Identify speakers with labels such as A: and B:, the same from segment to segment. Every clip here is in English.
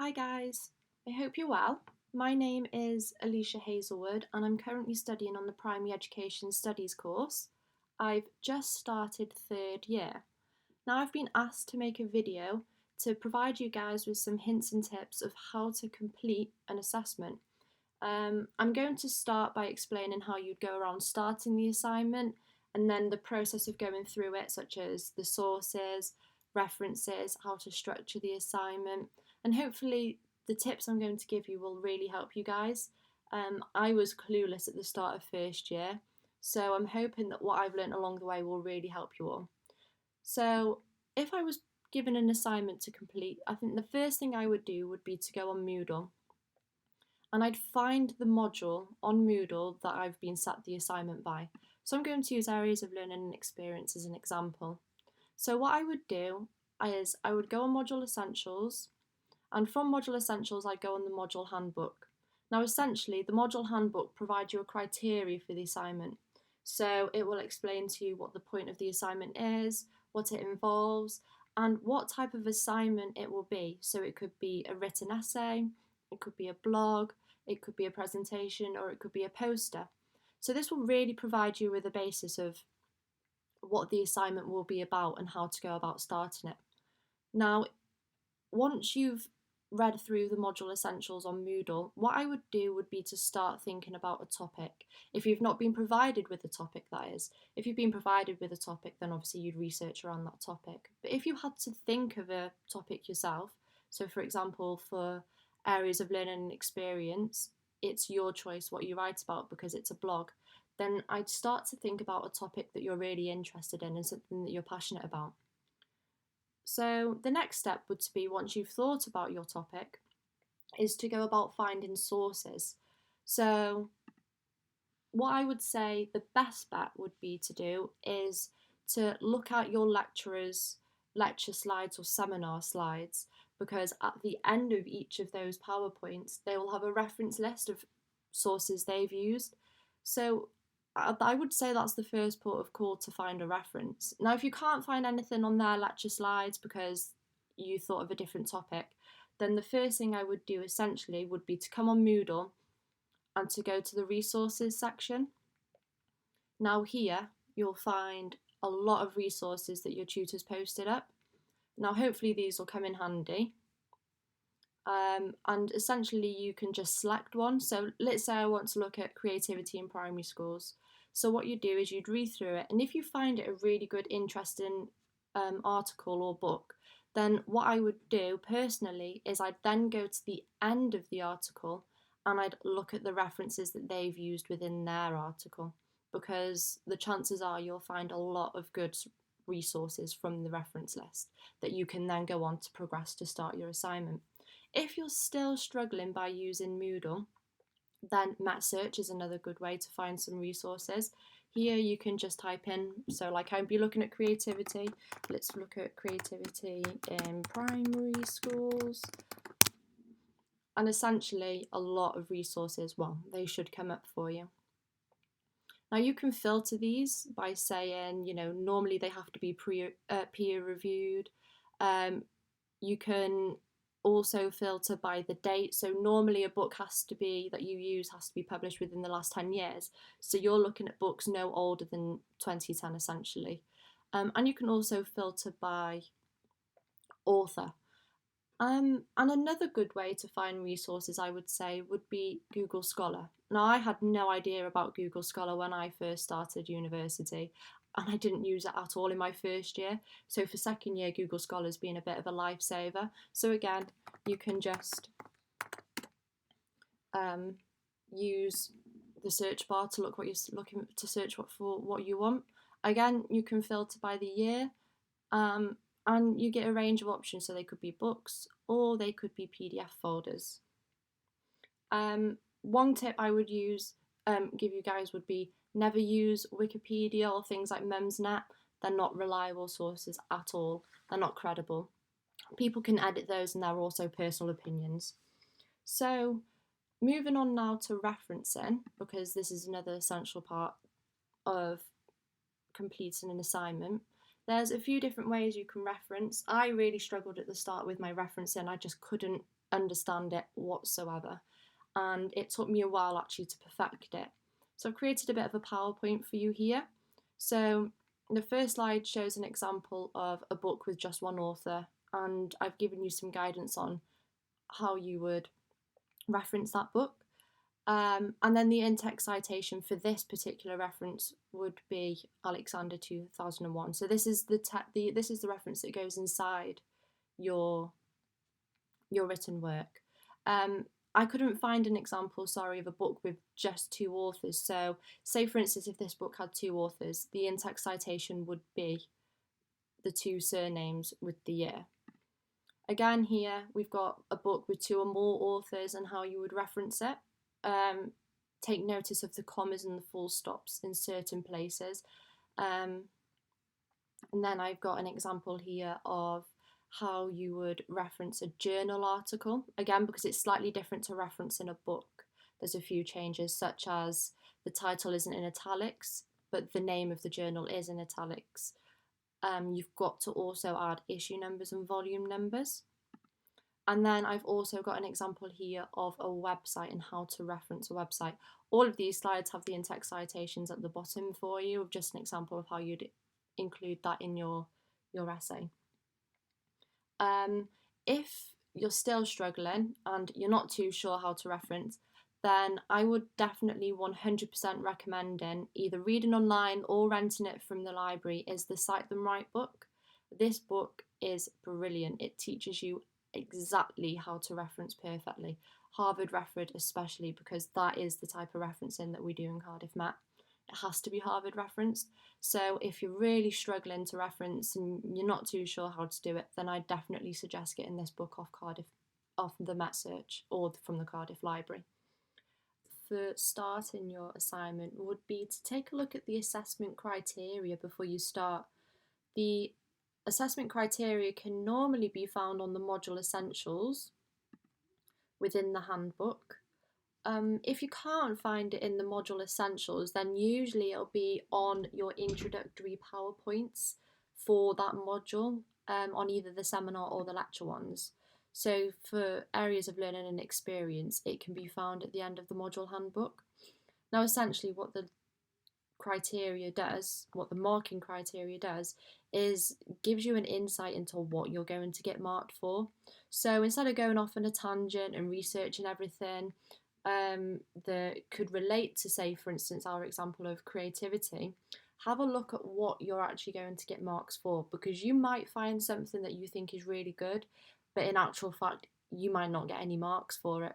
A: Hi guys, I hope you're well. My name is Alicia Hazelwood and I'm currently studying on the Primary Education Studies course. I've just started third year. Now I've been asked to make a video to provide you guys with some hints and tips of how to complete an assessment. I'm going to start by explaining how you'd go around starting the assignment and then the process of going through it, such as the sources, references, how to structure the assignment, and hopefully the tips I'm going to give you will really help you guys. I was clueless at the start of first year, so I'm hoping that what I've learned along the way will really help you all. So, if I was given an assignment to complete, I think the first thing I would do would be to go on Moodle and I'd find the module on Moodle that I've been sat the assignment by. So I'm going to use areas of learning and experience as an example. So what I would do is I would go on Module Essentials, and from Module Essentials I'd go on the Module Handbook. Now essentially the Module Handbook provides you a criteria for the assignment. So it will explain to you what the point of the assignment is, what it involves, and what type of assignment it will be. So it could be a written essay, it could be a blog, it could be a presentation, or it could be a poster. So this will really provide you with a basis of what the assignment will be about and how to go about starting it. Now, once you've read through the module essentials on Moodle, what I would do would be to start thinking about a topic. If you've not been provided with a topic, that is. If you've been provided with a topic, then obviously you'd research around that topic. But if you had to think of a topic yourself, so for example, for areas of learning and experience, it's your choice what you write about because it's a blog, then I'd start to think about a topic that you're really interested in and something that you're passionate about. So the next step would be, once you've thought about your topic, is to go about finding sources. So what I would say the best bet would be to do is to look at your lecturer's lecture slides or seminar slides, because at the end of each of those PowerPoints they will have a reference list of sources they've used. So I would say that's the first port of call to find a reference. Now, if you can't find anything on their lecture slides because you thought of a different topic, then the first thing I would do essentially would be to come on Moodle and to go to the resources section. Now here you'll find a lot of resources that your tutor's posted up. Now hopefully these will come in handy. And essentially you can just select one. So let's say I want to look at creativity in primary schools. So what you do is you'd read through it, and if you find it a really good, interesting article or book, then what I would do personally is I'd then go to the end of the article and I'd look at the references that they've used within their article, because the chances are you'll find a lot of good resources from the reference list that you can then go on to progress to start your assignment. If you're still struggling by using Moodle, then MetaSearch is another good way to find some resources. Here you can just type in, so like I'd be looking at creativity. Let's look at creativity in primary schools. And essentially a lot of resources, well, they should come up for you. Now you can filter these by saying, normally they have to be peer reviewed. You can also filter by the date. So normally a book that you use has to be published within the last 10 years. So you're looking at books no older than 2010 essentially. And you can also filter by author. And another good way to find resources, I would say, would be Google Scholar. Now, I had no idea about Google Scholar when I first started university, and I didn't use it at all in my first year. So for second year, Google Scholar's been a bit of a lifesaver. So again, you can just use the search bar to look what you're looking to search for what you want. Again, you can filter by the year. And you get a range of options, so they could be books or they could be PDF folders. One tip I would give you guys would be never use Wikipedia or things like Mumsnet. They're not reliable sources at all. They're not credible. People can edit those, and they're also personal opinions. So moving on now to referencing, because this is another essential part of completing an assignment, There's a few different ways you can reference. I really struggled at the start with my referencing. I just couldn't understand it whatsoever. And it took me a while actually to perfect it. So I've created a bit of a PowerPoint for you here. So the first slide shows an example of a book with just one author, and I've given you some guidance on how you would reference that book. And then the in-text citation for this particular reference would be Alexander 2001. So this is this is the reference that goes inside your written work. I couldn't find an example, of a book with just two authors. So, say for instance, if this book had two authors, the in-text citation would be the two surnames with the year. Again, here we've got a book with two or more authors and how you would reference it. Take notice of the commas and the full stops in certain places. And then I've got an example here of how you would reference a journal article. Again, because it's slightly different to referencing a book, there's a few changes, such as the title isn't in italics, but the name of the journal is in italics. You've got to also add issue numbers and volume numbers. And then I've also got an example here of a website and how to reference a website. All of these slides have the in-text citations at the bottom for you, of just an example of how you'd include that in your essay. If you're still struggling and you're not too sure how to reference, then I would definitely 100% recommending either reading online or renting it from the library is the Cite Them Right book. This book is brilliant. It teaches you exactly how to reference perfectly. Harvard referred especially, because that is the type of referencing that we do in Cardiff Met. It has to be Harvard referenced. So if you're really struggling to reference and you're not too sure how to do it, then I definitely suggest getting this book off the Met Search or from the Cardiff Library. For starting your assignment would be to take a look at the assessment criteria before you start. The assessment criteria can normally be found on the module Essentials within the handbook. If you can't find it in the module Essentials, then usually it'll be on your introductory PowerPoints for that module, on either the seminar or the lecture ones. So for areas of learning and experience, it can be found at the end of the module handbook. Now, essentially what the marking criteria does, is gives you an insight into what you're going to get marked for. So instead of going off on a tangent and researching everything that could relate to, say, for instance, our example of creativity, have a look at what you're actually going to get marks for, because you might find something that you think is really good, but in actual fact, you might not get any marks for it.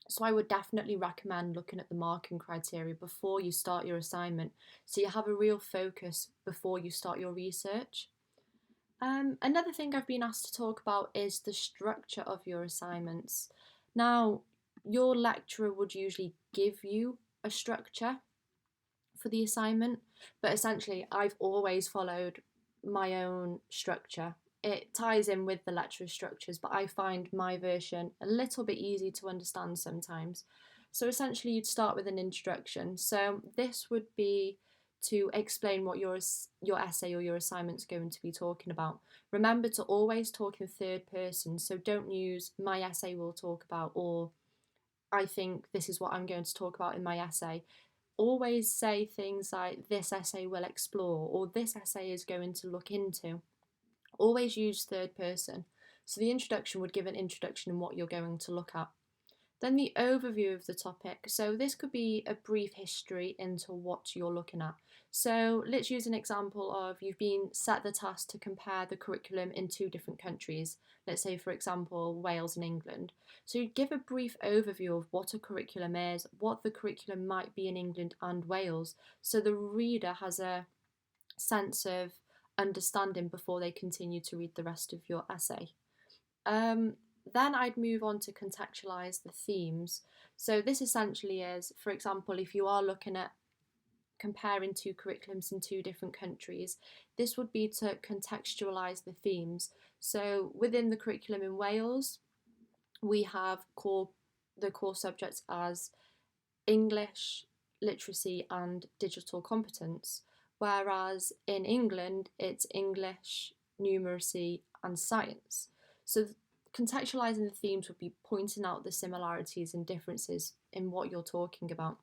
A: So I would definitely recommend looking at the marking criteria before you start your assignment, so you have a real focus before you start your research. Another thing I've been asked to talk about is the structure of your assignments. Now, your lecturer would usually give you a structure for the assignment, but essentially I've always followed my own structure. It ties in with the lecturer's structures, but I find my version a little bit easy to understand sometimes. So essentially you'd start with an introduction. So this would be to explain what your essay or your assignment's going to be talking about. Remember to always talk in third person, so don't use my essay will talk about, or I think this is what I'm going to talk about in my essay. Always say things like this essay will explore, or this essay is going to look into. Always use third person. So the introduction would give an introduction in what you're going to look at. Then the overview of the topic. So this could be a brief history into what you're looking at. So let's use an example of you've been set the task to compare the curriculum in two different countries. Let's say, for example, Wales and England. So you give a brief overview of what a curriculum is, what the curriculum might be in England and Wales, so the reader has a sense of understanding before they continue to read the rest of your essay. Then I'd move on to contextualise the themes. So this essentially is, for example, if you are looking at comparing two curriculums in two different countries, this would be to contextualise the themes. So within the curriculum in Wales, we have the core subjects as English, literacy and digital competence. whereas in England it's English, numeracy, and science. So contextualizing the themes would be pointing out the similarities and differences in what you're talking about.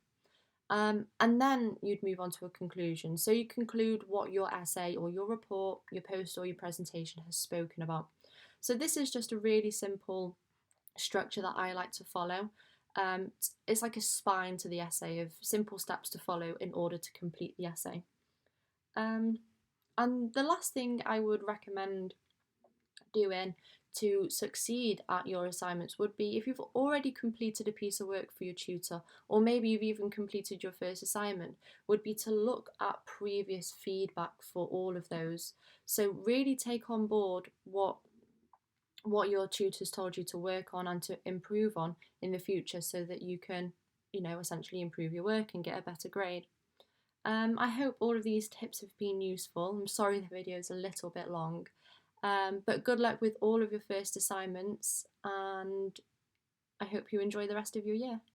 A: And then you'd move on to a conclusion. So you conclude what your essay or your report, your post or your presentation has spoken about. So this is just a really simple structure that I like to follow. It's like a spine to the essay of simple steps to follow in order to complete the essay. Um, and the last thing I would recommend doing to succeed at your assignments would be if you've already completed a piece of work for your tutor, or maybe you've even completed your first assignment, would be to look at previous feedback for all of those. So really take on board what your tutors told you to work on and to improve on in the future so that you can, essentially improve your work and get a better grade. I hope all of these tips have been useful. I'm sorry the video is a little bit long, but good luck with all of your first assignments, and I hope you enjoy the rest of your year.